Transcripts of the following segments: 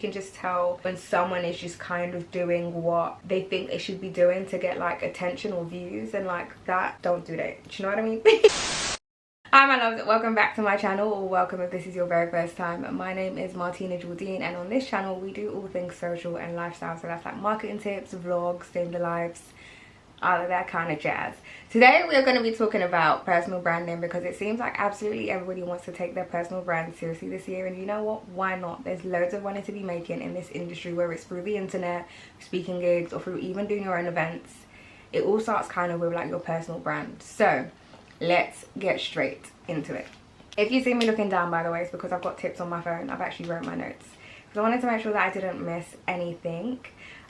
You can just tell when someone is just kind of doing what they think they should be doing to get like attention or views, and like that, don't do that. Do you know what I mean? Hi my loves, welcome back to my channel, or welcome if this is your very first time. My name is Martina Gordeen, and on this channel we do all things social and lifestyle. So that's like marketing tips, vlogs, day in the lives, all of that kind of jazz. Today we are going to be talking about personal branding, because it seems like absolutely everybody wants to take their personal brand seriously this year, and you know what, why not? There's loads of money to be making in this industry, whether it's through the internet, speaking gigs, or through even doing your own events. It all starts kind of with like your personal brand. So let's get straight into it. If you see me looking down, by the way, it's because I've got tips on my phone. I've actually wrote my notes because I wanted to make sure that I didn't miss anything.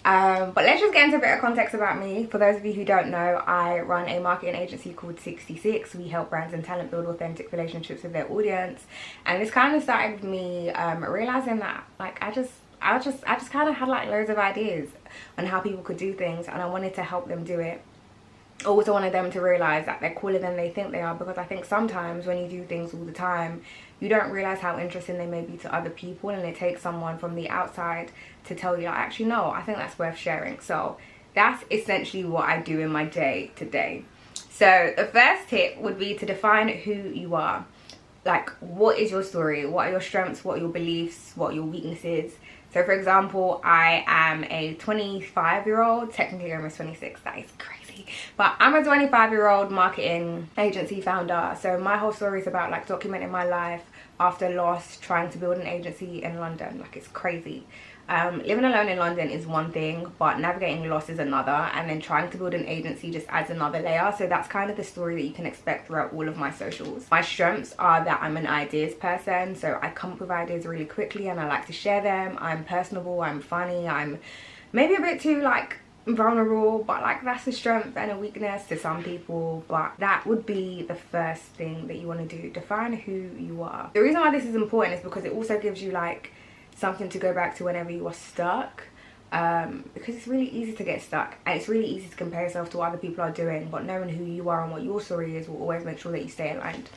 But let's just get into a bit of context about me. For those of you who don't know, I run a marketing agency called 66. We help brands and talent build authentic relationships with their audience, and this kind of started with me realizing that like I just kind of had like loads of ideas on how people could do things, and I wanted to help them do it. I also wanted them to realize that they're cooler than they think they are, because I think sometimes when you do things all the time, you don't realize how interesting they may be to other people, and it takes someone from the outside to tell you, like, actually no, I think that's worth sharing. So that's essentially what I do in my day to day. So the first tip would be to define who you are. Like, what is your story? What are your strengths? What are your beliefs? What are your weaknesses? So for example, I am a 25-year-old, technically almost 26, that is crazy, but I'm a 25-year-old marketing agency founder. So my whole story is about like documenting my life after loss, trying to build an agency in London. Like, it's crazy. Living alone in London is one thing, but navigating loss is another, and then trying to build an agency just adds another layer. So that's kind of the story that you can expect throughout all of my socials. My strengths are that I'm an ideas person, so I come up with ideas really quickly and I like to share them. I'm personable, I'm funny, I'm maybe a bit too like vulnerable, but like that's a strength and a weakness to some people. But that would be the first thing that you want to do. Define who you are. The reason why this is important is because it also gives you like something to go back to whenever you are stuck, because it's really easy to get stuck, and it's really easy to compare yourself to what other people are doing. But knowing who you are and what your story is will always make sure that you stay aligned.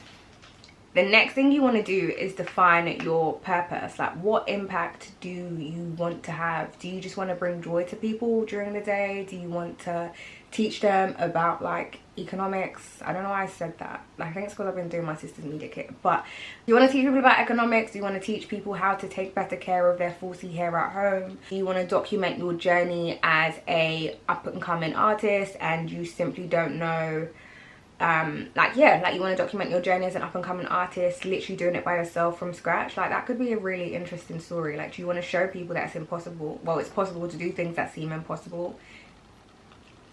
The next thing you want to do is define your purpose. Like, what impact do you want to have? Do you just want to bring joy to people during the day? Do you want to teach them about like economics? I don't know why I said that. I think it's because I've been doing my sister's media kit. But do you want to teach people about economics? Do you want to teach people how to take better care of their 4C hair at home? Do you want to document your journey as a up-and-coming artist, and you simply don't know, like you want to document your journey as an up-and-coming artist, literally doing it by yourself from scratch? Like, that could be a really interesting story. Like, do you want to show people that it's impossible? Well, it's possible to do things that seem impossible.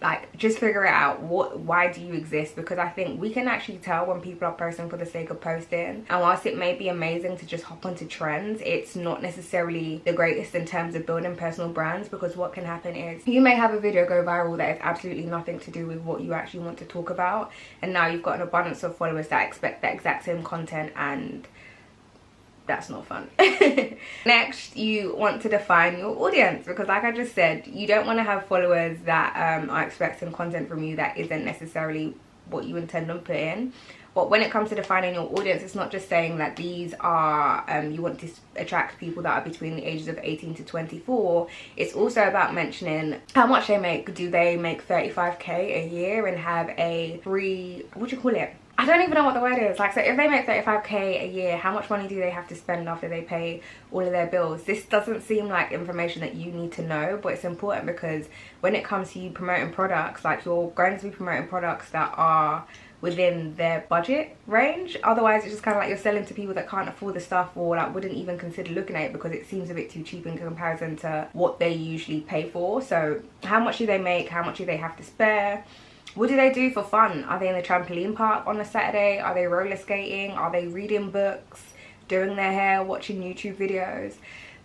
Like, just figure it out. Why do you exist? Because I think we can actually tell when people are posting for the sake of posting, and whilst it may be amazing to just hop onto trends, it's not necessarily the greatest in terms of building personal brands. Because what can happen is you may have a video go viral that has absolutely nothing to do with what you actually want to talk about, and now you've got an abundance of followers that expect the exact same content, and that's not fun. Next, you want to define your audience, because like I just said, you don't want to have followers that are expecting content from you that isn't necessarily what you intend on putting. But when it comes to defining your audience, it's not just saying that these are you want to attract people that are between the ages of 18 to 24. It's also about mentioning how much they make. Do they make 35k a year and have a free, what do you call it? I don't even know what the word is. Like, so if they make 35k a year, how much money do they have to spend after they pay all of their bills? This doesn't seem like information that you need to know, but it's important, because when it comes to you promoting products, like, you're going to be promoting products that are within their budget range. Otherwise, it's just kind of like you're selling to people that can't afford the stuff, or like wouldn't even consider looking at it because it seems a bit too cheap in comparison to what they usually pay for. So how much do they make? How much do they have to spare? What do they do for fun? Are they in the trampoline park on a Saturday? Are they roller skating? Are they reading books, doing their hair, watching YouTube videos?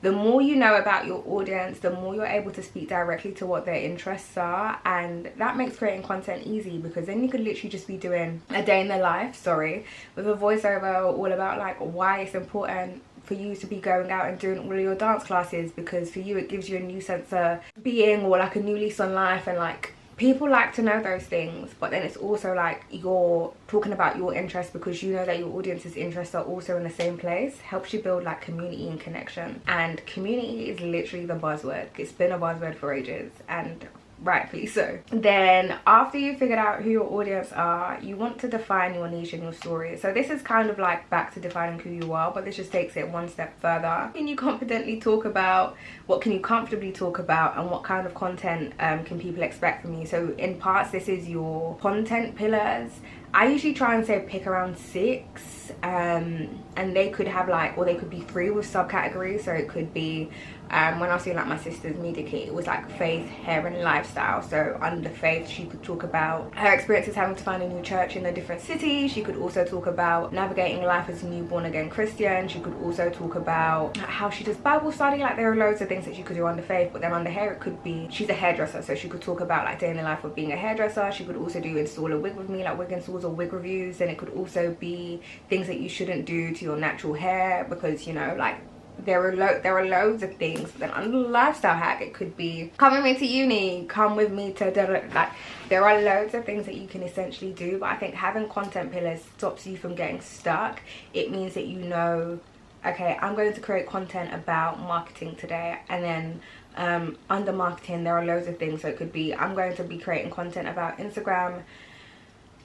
The more you know about your audience, the more you're able to speak directly to what their interests are, and that makes creating content easy, because then you could literally just be doing a day in their life, with a voiceover all about like why it's important for you to be going out and doing all of your dance classes, because for you it gives you a new sense of being, or like a new lease on life, and like people like to know those things, but then it's also like you're talking about your interests because you know that your audience's interests are also in the same place. Helps you build like community and connection, and community is literally the buzzword. It's been a buzzword for ages, and rightfully so. Then after you figured out who your audience are, you want to define your niche and your story. So this is kind of like back to defining who you are, but this just takes it one step further. Can you confidently talk about, what can you comfortably talk about, and what kind of content can people expect from you? So in parts, this is your content pillars. I usually try and say pick around 6, and they could have like, or they could be 3 with subcategories. So it could be when I was doing like my sister's media kit, it was like faith, hair and lifestyle. So under faith, she could talk about her experiences having to find a new church in a different city. She could also talk about navigating life as a new born again Christian. She could also talk about how she does Bible study. Like there are loads of things that she could do under faith, but then under hair it could be, she's a hairdresser, so she could talk about like day in the life of being a hairdresser. She could also do install a wig with me, like wig installs or wig reviews. And it could also be things that you shouldn't do to your natural hair, because you know, like there are loads of things. But then under lifestyle hack, it could be come with me to uni, come with me to like there are loads of things that you can essentially do. But I think having content pillars stops you from getting stuck. It means that you know, okay, I'm going to create content about marketing today, and then under marketing there are loads of things. So it could be, I'm going to be creating content about Instagram,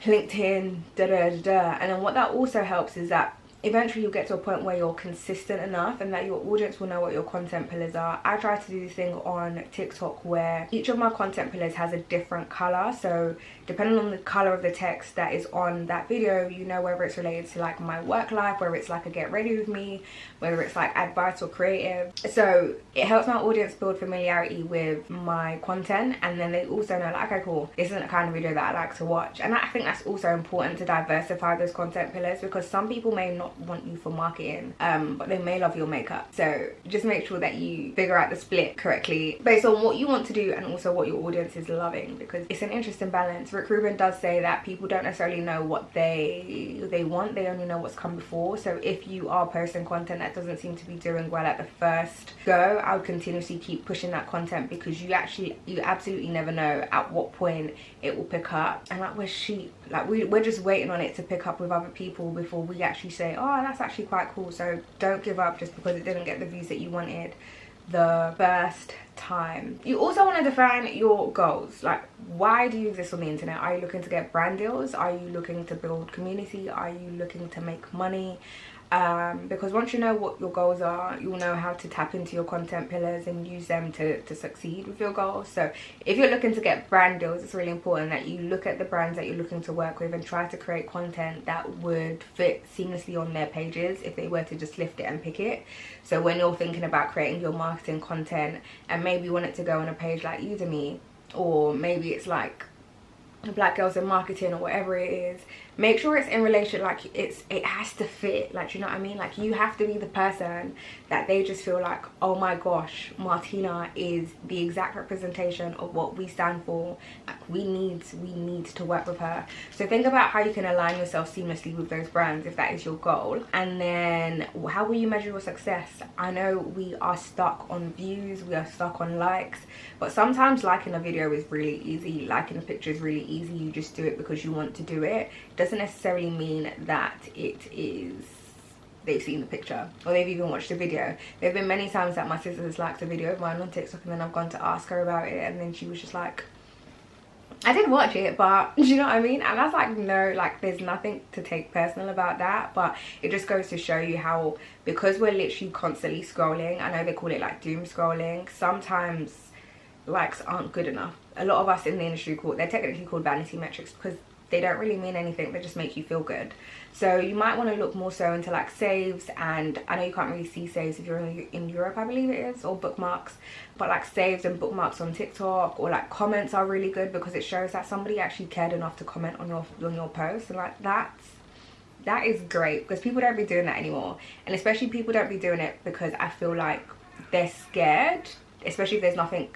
LinkedIn, and then what that also helps is that eventually you'll get to a point where you're consistent enough and that your audience will know what your content pillars are. I try to do this thing on TikTok where each of my content pillars has a different color. So depending on the color of the text that is on that video, you know whether it's related to like my work life, whether it's like a get ready with me, whether it's like advice or creative. So it helps my audience build familiarity with my content, and then they also know like, okay, cool, this isn't the kind of video that I like to watch. And I think that's also important to diversify those content pillars, because some people may not want you for marketing, but they may love your makeup. So just make sure that you figure out the split correctly based on what you want to do and also what your audience is loving, because it's an interesting balance. Rick Rubin does say that people don't necessarily know what they want, they only know what's come before. So if you are posting content that doesn't seem to be doing well at the first go, I would continuously keep pushing that content, because you absolutely never know at what point it will pick up. And like we're just waiting on it to pick up with other people before we actually say, oh, that's actually quite cool. So don't give up just because it didn't get the views that you wanted the first time. You also want to define your goals. Like, why do you exist on the internet? Are you looking to get brand deals? Are you looking to build community? Are you looking to make money? Because once you know what your goals are, you'll know how to tap into your content pillars and use them to succeed with your goals. So if you're looking to get brand deals, it's really important that you look at the brands that you're looking to work with and try to create content that would fit seamlessly on their pages if they were to just lift it and pick it. So when you're thinking about creating your marketing content and maybe you want it to go on a page like Udemy, or maybe it's like Black Girls in Marketing or whatever it is, make sure it's in relation, like it has to fit, like, you know what I mean? Like, you have to be the person that they just feel like, oh my gosh, Martina is the exact representation of what we stand for. Like, we need to work with her. So think about how you can align yourself seamlessly with those brands if that is your goal. And then how will you measure your success? I know we are stuck on views, we are stuck on likes, but sometimes liking a video is really easy, liking a picture is really easy. You just do it because you want to do it. Doesn't necessarily mean that it is they've seen the picture or they've even watched the video. There have been many times that my sister has liked a video of mine on TikTok and then I've gone to ask her about it and then she was just like, I did watch it, but do you know what I mean? And that's like, no, like there's nothing to take personal about that, but it just goes to show you how, because we're literally constantly scrolling, I know they call it like doom scrolling, sometimes likes aren't good enough. A lot of us in the industry they're technically called vanity metrics because they don't really mean anything, they just make you feel good. So you might want to look more so into like saves, and I know you can't really see saves if you're in Europe, I believe it is, or bookmarks, but like saves and bookmarks on TikTok, or like comments are really good because it shows that somebody actually cared enough to comment on your post. And like that is great, because people don't be doing that anymore, and especially people don't be doing it because I feel like they're scared, especially if there's nothing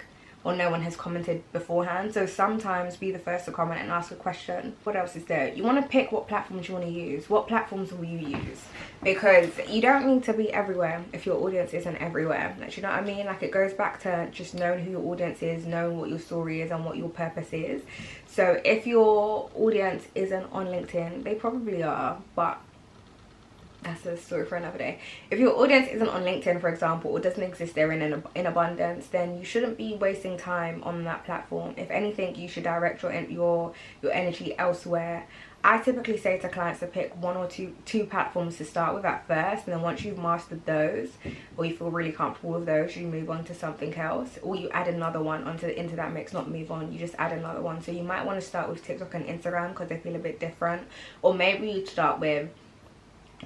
or no one has commented beforehand. So sometimes be the first to comment and ask a question. What else is there? You want to pick what platforms you want to use. What platforms will you use? Because you don't need to be everywhere if your audience isn't everywhere. Like, you know what I mean? Like, it goes back to just knowing who your audience is, knowing what your story is and what your purpose is. So if your audience isn't on LinkedIn, they probably are, but that's a story for another day. If your audience isn't on LinkedIn, for example, or doesn't exist there in abundance, then you shouldn't be wasting time on that platform. If anything, you should direct your energy elsewhere. I typically say to clients to pick one or two platforms to start with at first, and then once you've mastered those, or you feel really comfortable with those, you move on to something else, or you add another one into that mix. Not move on, you just add another one. So you might want to start with TikTok and Instagram because they feel a bit different, or maybe you start with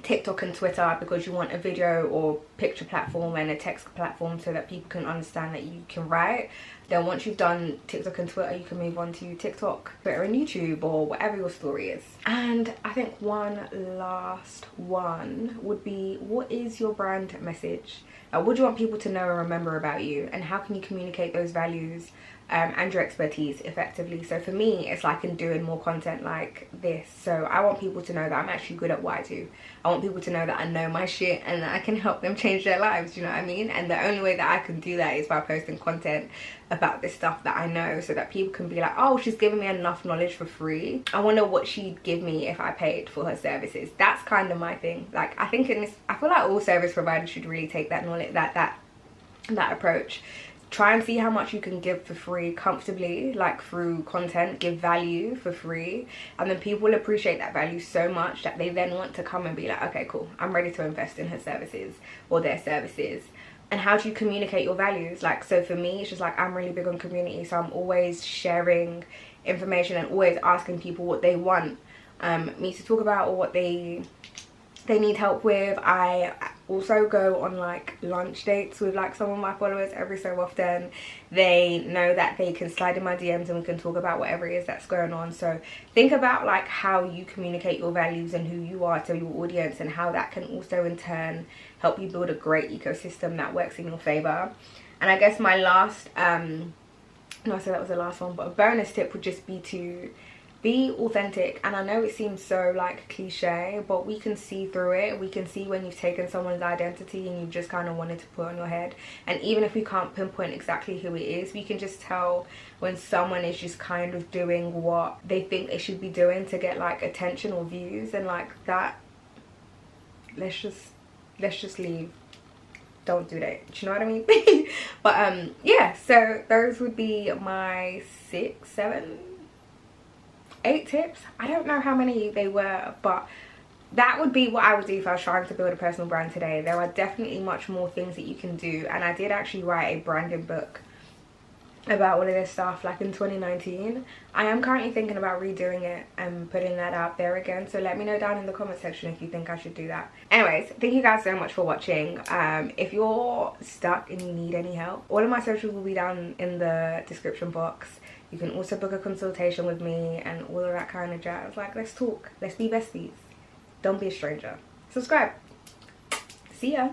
TikTok and Twitter because you want a video or picture platform and a text platform so that people can understand that you can write. Then once you've done TikTok and Twitter, you can move on to TikTok, Twitter and YouTube, or whatever your story is. And I think one last one would be, what is your brand message? What do you want people to know and remember about you, and how can you communicate those values and your expertise effectively? So for me, it's like in doing more content like this. So I want people to know that I'm actually good at what I do. I want people to know that I know my shit and that I can help them change their lives, you know what I mean? And the only way that I can do that is by posting content about this stuff that I know, so that people can be like, oh, she's giving me enough knowledge for free. I wonder what she'd give me if I paid for her services. That's kind of my thing. Like, I think I feel like all service providers should really take that knowledge, that approach. Try and see how much you can give for free comfortably, like through content. Give value for free, and then people will appreciate that value so much that they then want to come and be like, okay, cool, I'm ready to invest in her services or their services. And how do you communicate your values? Like, so for me, it's just like, I'm really big on community, so I'm always sharing information and always asking people what they want me to talk about or what they need help with. I also go on like lunch dates with like some of my followers every so often. They know that they can slide in my DMs and we can talk about whatever it is that's going on. So think about like how you communicate your values and who you are to your audience, and how that can also in turn help you build a great ecosystem that works in your favor. And I guess my last no, I said that was the last one, but a bonus tip would just be to be authentic. And I know it seems so like cliche, but we can see through it. We can see when you've taken someone's identity and you've just kind of wanted to put on your head. And even if we can't pinpoint exactly who it is, we can just tell when someone is just kind of doing what they think they should be doing to get like attention or views, and like that, let's just leave. Don't do that, do you know what I mean? But yeah, so those would be my 6, 7, 8 tips. I don't know how many they were, but that would be what I would do if I was trying to build a personal brand today. There are definitely much more things that you can do, and I did actually write a branding book about all of this stuff like in 2019. I am currently thinking about redoing it and putting that out there again, so let me know down in the comment section if you think I should do that. Anyways, thank you guys so much for watching. If you're stuck and you need any help, all of my socials will be down in the description box. You can also book a consultation with me and all of that kind of jazz. Like, let's talk, let's be besties, don't be a stranger. Subscribe. See ya.